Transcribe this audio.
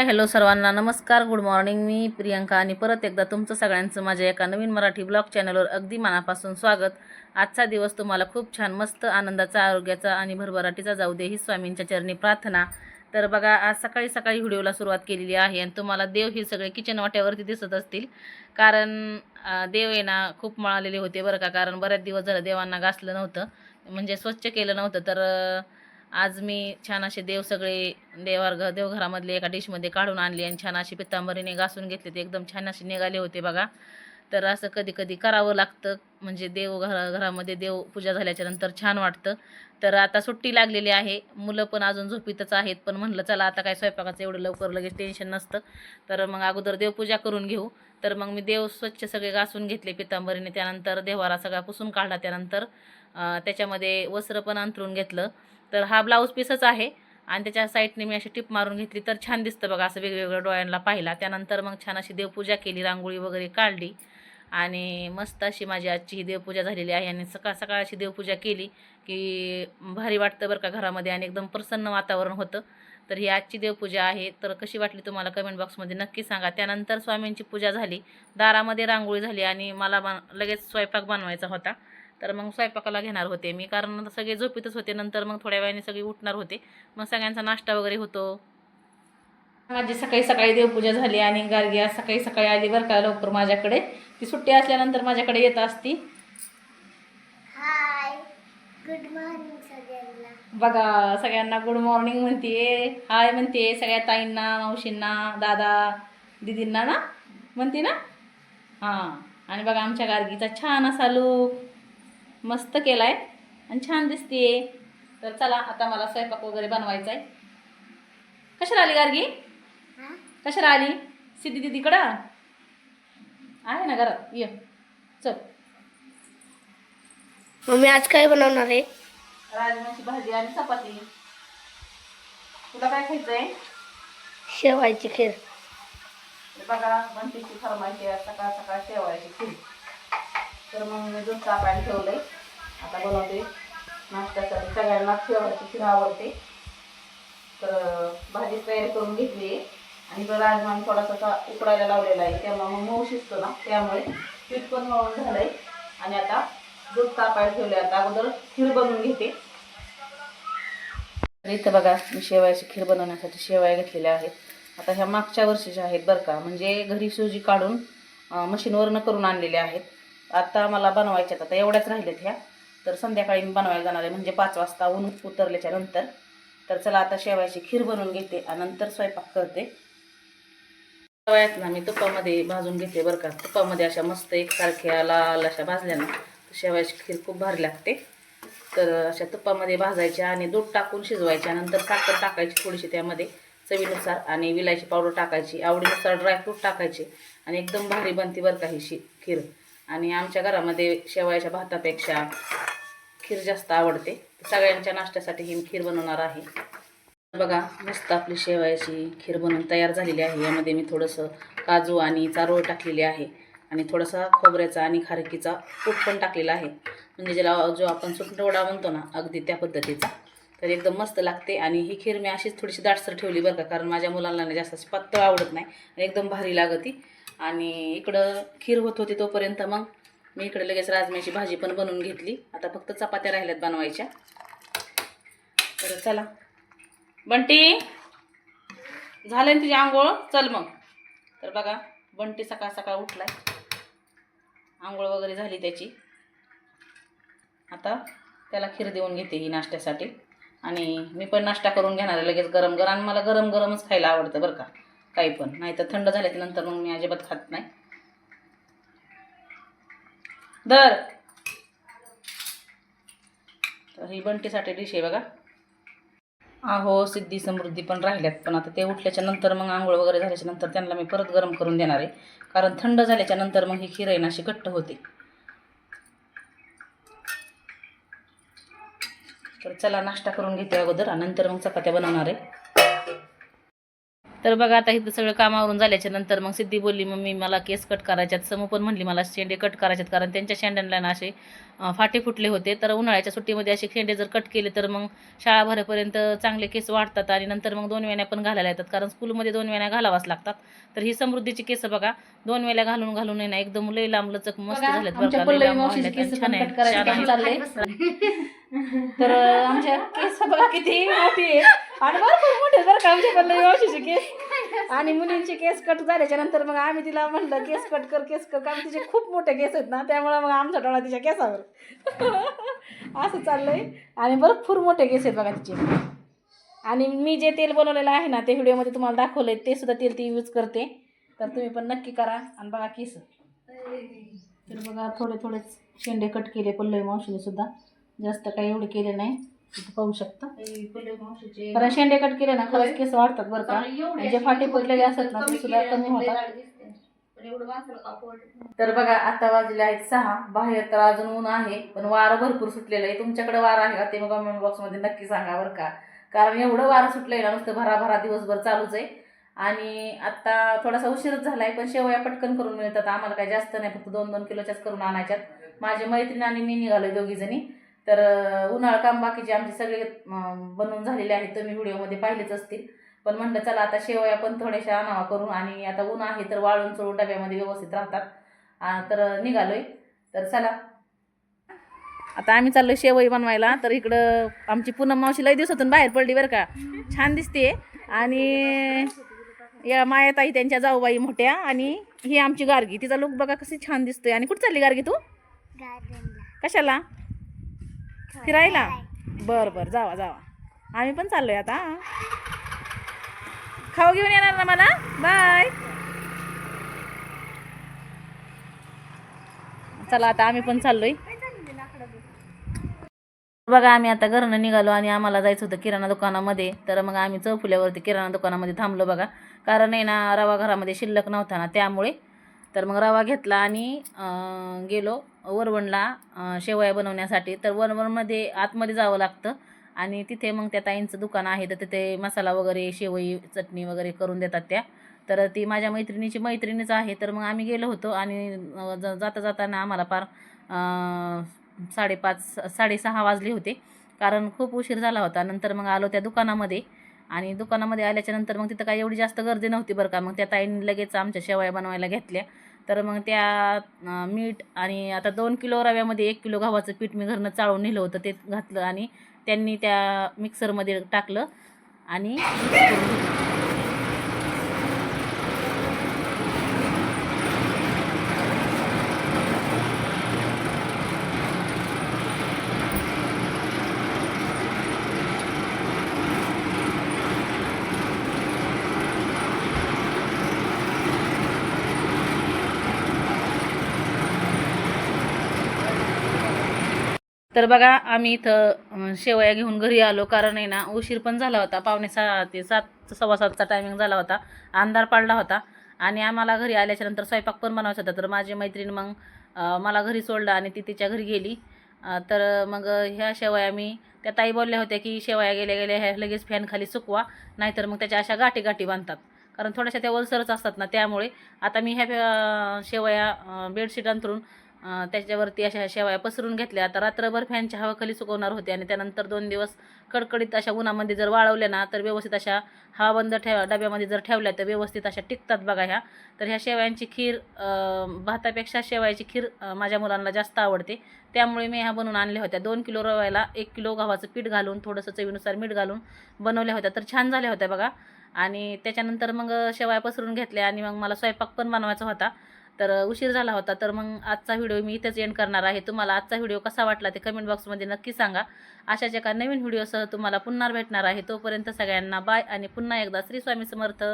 Hello सर्वांना नमस्कार, good morning. मी प्रियंका आणि परत एकदा तुमचं सगळ्यांचं माझ्या एका नवीन मराठी ब्लॉग चॅनलवर अगदी मनापासून स्वागत. आजचा दिवस तुम्हाला खूप छान, मस्त, आनंदाचा, आरोग्याचा आणि भरभराटीचा जाऊ दे ही स्वामींच्या चरणी प्रार्थना. तर बघा, आज सकाळी सकाळी व्हिडिओला सुरुवात केलेली आहे आणि तुम्हाला देव ही सगळे किचन वाट्यावरती दिसत असतील. कारण देव आहे ना खूप मळालेले होते बरं का. कारण बऱ्याच दिवस झालं देवांना घासलं नव्हतं, म्हणजे स्वच्छ केलं नव्हतं. तर आज मी छान असे देव सगळे देवघरामधले एका डिशमध्ये काढून आणले आणि छान अशी पितांबरीने घासून घेतले. ते एकदम छान असे निघाले होते बघा. तर असं कधी कधी करावं लागतं, म्हणजे घरामध्ये देवपूजा झाल्याच्या नंतर छान वाटतं. तर आता सुट्टी लागलेली आहे, मुलं पण अजून झोपीतच आहेत, पण म्हणलं चला आता काय स्वयंपाकाचं एवढं लवकर लगेच टेन्शन नसतं, तर मग अगोदर देवपूजा करून घेऊ. तर मग मी देव स्वच्छ सगळे घासून घेतले पितांबरीने. त्यानंतर देवारा सगळा पुसून काढला. त्यानंतर त्याच्यामध्ये वस्त्र पण अंथरून घेतलं. तर हा ब्लाऊज पीसच आहे आणि त्याच्या साईडने मी अशी टिप मारून घेतली तर छान दिसतं बघा, असं वेगवेगळ्या डोळ्यांना पाहिला. त्यानंतर मग छान अशी देवपूजा केली, रांगोळी वगैरे काढली आणि मस्त अशी माझी आजची ही देवपूजा झालेली आहे. आणि सकाळ सकाळ अशी देवपूजा केली की भारी वाटतं बरं का घरामध्ये आणि एकदम प्रसन्न वातावरण होतं. तर ही आजची देवपूजा आहे. तर कशी वाटली तुम्हाला कमेंट बॉक्समध्ये नक्की सांगा. त्यानंतर स्वामींची पूजा झाली, दारामध्ये रांगोळी झाली आणि मला लगेच स्वयंपाक बनवायचा होता. तर मग स्वयंपाकाला घेणार होते मी, कारण सगळे झोपीतच होते. नंतर मग थोड्या वेळाने सगळे उठणार होते, मग सगळ्यांचा नाश्ता वगैरे होतो. माझी सकाळी सकाळी देवपूजा झाली आणि गार्गी आज सकाळी सकाळी आली बरं का लवकर माझ्याकडे. ती सुट्टी असल्यानंतर माझ्याकडे येत असती. हाय, गुड मॉर्निंग सगळ्यांना. बघा, सगळ्यांना गुड मॉर्निंग म्हणते, हाय म्हणते, सगळ्या ताईंना, मावशींना, दादा दीदींना ना म्हणते ना. हां, आणि बघा आमच्या गार्गीचा छान असा लूक मस्त केलाय आणि छान दिसतीये. तर चला आता मला स्वयंपाक वगैरे बनवायचा आहे. कशाला आली गार्गी? कशाला आली? सिद्धी दीदीकडं आहे ना घरात, ये चल. मम्मी आज काय बनवणार आहे? राजमाची भाजी आणि चपाती. तुला काय खायचंय? शेवायची खीर. बघा, बनतीची फरमाईशी आहे सकाळ सकाळ शेवायची खीर. तर मग मी दूध तापायला ठेवलंय, आता बनवते नाश्त्यासाठी. सगळ्यांना शेवायची खीर आवडते. तर भाजी तयारी करून घेतली आणि तो राजमा थोडासा उकडायला लावलेला आहे, त्यामुळे मग मऊ शिजतो ना, त्यामुळे पीठ पण मळून झालंय आणि आता दूध तापायला ठेवले. आता अगोदर खीर बनवून घेते. तर इथं बघा, मी शेवायची खीर बनवण्यासाठी शेवाया घेतलेल्या आहेत. आता ह्या मागच्या वर्षीच्या आहेत बरं का, म्हणजे घरी सुजी काढून मशीनवरनं करून आणलेल्या आहेत. आता मला बनवायच्यात, आता एवढ्याच राहिलेत ह्या. तर संध्याकाळी मी बनवायला जाणार आहे, म्हणजे 5 वाजता ऊन उतरल्याच्या नंतर. तर चला आता शेवायची खीर बनवून घेते आणि नंतर स्वयंपाक करते. शेवयात ना मी तुपामध्ये भाजून घेते बरं का. तुपामध्ये अशा मस्त एकसारख्या लाल अशा भाजल्या ना, शेवयाची खीर खूप भारी लागते. तर अशा तुपामध्ये भाजायच्या आणि दूध टाकून शिजवायच्या. नंतर साखर टाकायची थोडीशी त्यामध्ये चवीनुसार आणि विलायची पावडर टाकायची, आवडीनुसार ड्रायफ्रूट टाकायचे आणि एकदम भारी बनते बरं का ही खीर. आणि आमच्या घरामध्ये शेवयाच्या भातापेक्षा खीर जास्त आवडते. सगळ्यांच्या नाश्त्यासाठी ही खीर बनवणार आहे. बघा, मस्त आपली शेवयाची खीर बनवून तयार झालेली आहे. यामध्ये मी थोडंसं काजू आणि चारोळ टाकलेले आहे आणि थोडासा खोबऱ्याचा आणि खारकीचा कूट पण टाकलेला आहे, म्हणजे ज्याला जो आपण सुंठवडा म्हणतो ना, अगदी त्या पद्धतीचा. तर एकदम मस्त लागते. आणि ही खीर मी अशीच थोडीशी दाटसर ठेवली बरं का, कारण माझ्या मुलांना जास्त अशी पातळ आवडत नाही आणि एकदम भारी लागती. आणि इकडं खीर होत होती तोपर्यंत मग मी इकडे लगेच राजम्याची भाजी पण बनवून घेतली. आता फक्त चपात्या राहिल्यात बनवायच्या. तर चला बंटी, झालं तुझी आंघोळ? चल मग. तर बघा, बंटी सकाळ सकाळ उठलाय, आंघोळ वगैरे झाली त्याची. आता त्याला खीर देऊन घेते ही नाश्त्यासाठी आणि मी पण नाश्ता करून घेणार आहे लगेच गरम गरम. आणि मला गरम गरमच खायला आवडतं बरं का, काही पण. नाही तर थंड झाल्याच्या नंतर मग मी अजिबात खात नाही. तर ही बंटीसाठी डिश आहे बघा. अहो, सिद्धी समृद्धी पण राहिल्यात, पण आता ते उठल्याच्या नंतर मग आंघोळ वगैरे झाल्याच्या नंतर त्यांना मी परत गरम करून देणार आहे, कारण थंड झाल्याच्या नंतर मग ही खीर आहे ना अशी घट्ट होते. तर चला नाश्ता करून घेते अगोदर आणि नंतर मग चपात्या बनवणार आहे. तर बघा आता इथं सगळं कामावरून झाल्याच्या नंतर मग सिद्धी बोलली मम्मी मला केस कट करायच्यात. समू पण म्हणली मला शेंडे कट करायच्यात कारण त्यांच्या शेंड्यांना ना असे फाटे फुटले होते. तर उन्हाळ्याच्या सुट्टीमध्ये असे शेंडे जर कट केले तर मग शाळा भरेपर्यंत चांगले केस वाढतात आणि नंतर मग 2 वेण्या पण घालायला येतात कारण स्कूलमध्ये 2 वेण्या घालावाच लागतात. तर ही समृद्धीची केस बघा 2 वेळा घालून घालून ना एकदम लई लांब लचक मस्त झालेत बरं का. लई लांब वाढलेत आणि छान आहे. तर आमच्या केस बघा किती मोठी आहे आणि भरपूर मोठे बरं का आमच्या पल्लवी मावशीचे केस. आणि मुलींचे केस कट झाल्याच्या नंतर मग आम्ही तिला म्हणलं केस कट कर कारण तिचे खूप मोठे केस आहेत ना त्यामुळे मग आमचा डोळा तिच्या केसावर असं चाललंय. आणि भरपूर मोठे केस आहेत बघा तिचे. आणि मी जे तेल बनवलेलं आहे ना ते व्हिडिओमध्ये तुम्हाला दाखवलंय ते सुद्धा तेल ती यूज करते. तर तुम्ही पण नक्की करा. आणि बघा केस तर बघा थोडेच शेंडे कट केले पल्लवी मावशीने सुद्धा. जास्त काही एवढे केले नाही तिथे पाहू शकता. कारण शेंडे कट केले ना खरंच केस वाढतात बरं का. जे फाटे फुटलेले असतात ना ते सुद्धा कमी होतात. तर बघा आता वाजले आहेत 6. बाहेर तर अजून ऊन आहे पण वारं भरपूर सुटलेलं आहे. तुमच्याकडे वारं आहे का ते मग कमेंट बॉक्समध्ये नक्की सांगा बरं का. कारण एवढं वारं सुटलंय ना नुसतं भराभरा दिवसभर चालूच आहे. आणि आता थोडासा उशीरच झालाय पण शेवया पटकन करून मिळतात आम्हाला. काही जास्त नाही फक्त 2-2 किलोच्याच करून आणायच्यात. माझी मैत्रीण आणि मी निघालोय दोघीजणी. तर उन्हाळा काम बाकीचे आमचे सगळे बनवून झालेले आहेत. तुम्ही व्हिडिओमध्ये पाहिलेच असतील. पण म्हटलं चला आता शेवया पण थोड्याशा आणावा करून. आणि आता ऊन आहे तर वाळून चळून डब्यामध्ये व्यवस्थित राहतात. तर निघालोय. तर चला आता आम्ही चाललोय शेवई बनवायला. तर इकडं आमची पूनम मावशी लई दिवसातून बाहेर पडली बरं का. छान दिसते. आणि या मायाताई त्यांच्या जाऊबाई मोठ्या. आणि ही आमची गार्गी. तिचा लुक बघा कशी छान दिसतोय. आणि कुठं चालली गार्गी तू? कशाला? फिरायला? बरं जावा. आम्ही पण चाललोय आता. खाऊ घेऊन येणार ना मला? बाय. चला आता आम्ही पण चाललोय. बघा आम्ही आता घरनं निघालो आणि आम्हाला जायचं होतं किराणा दुकानामध्ये. तर मग आम्ही चौफुल्यावरती किराणा दुकानामध्ये थांबलो बघा. कारण आहे ना रवा घरामध्ये शिल्लक नव्हता ना त्यामुळे. तर मग रवा घेतला आणि गेलो वरवणला शेवया बनवण्यासाठी. तर वरवणमध्ये आतमध्ये जावं लागतं आणि तिथे मग त्या ताईंचं दुकान आहे. तर तिथे मसाला वगैरे शेवई चटणी वगैरे करून देतात त्या. तर ती माझ्या मैत्रिणीच आहे. तर मग आम्ही गेलो होतो आणि जाताना आम्हाला पार 5:30-6:30 वाजले होते कारण खूप उशीर झाला होता. नंतर मग आलो त्या दुकानामध्ये आणि दुकानामध्ये आल्याच्या नंतर मग तिथं काही एवढी जास्त गर्दी नव्हती बरं का. मग त्या ताईंनी लगेच आमच्या शेवया बनवायला घेतल्या. तर मग त्या मीठ आणि आता 2 किलो रव्यामध्ये 1 किलो गव्हाचं पीठ मी घरनं चाळून नेलं होतं ते घातलं आणि त्यांनी त्या मिक्सरमध्ये टाकलं आणि तर बघा आम्ही इथं शेवया घेऊन घरी आलो कारण आहे ना उशीर पण झाला होता. 6:45 ते 7 7:15चा टायमिंग झाला होता. अंधार पडला होता आणि आम्हाला घरी आल्याच्या नंतर स्वयंपाक पण बनवायचा होता. तर माझी मैत्रीण मग मला घरी सोडलं आणि ती तिच्या घरी गेली. तर मग ह्या शेवया मी त्या ताई बोलल्या होत्या की शेवया गेल्या ह्या लगेच फॅन खाली सुकवा नाहीतर मग त्याच्या अशा गाठी बांधतात कारण थोड्याशा त्या ओलसरच असतात ना त्यामुळे. आता मी ह्या शेवया बेडशीट अंथरून त्याच्यावरती अशा शेवया पसरून घेतल्या. आता रात्रभर फॅनच्या हवाखाली सुकवणार होते आणि त्यानंतर 2 दिवस कडकडीत अशा उन्हामध्ये जर वाळवल्या ना तर व्यवस्थित अशा हवा बंद डब्यामध्ये जर ठेवल्या तर व्यवस्थित अशा टिकतात बघा ह्या. तर ह्या शेवयांची खीर भातापेक्षा शेवयाची खीर माझ्या मुलांना जास्त आवडते त्यामुळे मी ह्या बनवून आणल्या होत्या. 2 किलो रव्याला 1 किलो गव्हाचं पीठ घालून थोडंसं चवीनुसार मीठ घालून बनवल्या होत्या. तर छान झाल्या होत्या बघा. आणि त्याच्यानंतर मग शेवया पसरून घेतल्या आणि मग मला स्वयंपाक पण बनवायचा होता. तर उशीर झाला होता. तर मग आजचा व्हिडिओ मी इथेच एंड करणार आहे. तुम्हाला आजचा व्हिडिओ कसा वाटला ते कमेंट बॉक्समध्ये नक्की सांगा. अशाच एका नवीन व्हिडिओसह तुम्हाला पुन्हा भेटणार आहे. तोपर्यंत सगळ्यांना बाय आणि पुन्हा एकदा श्री स्वामी समर्थ.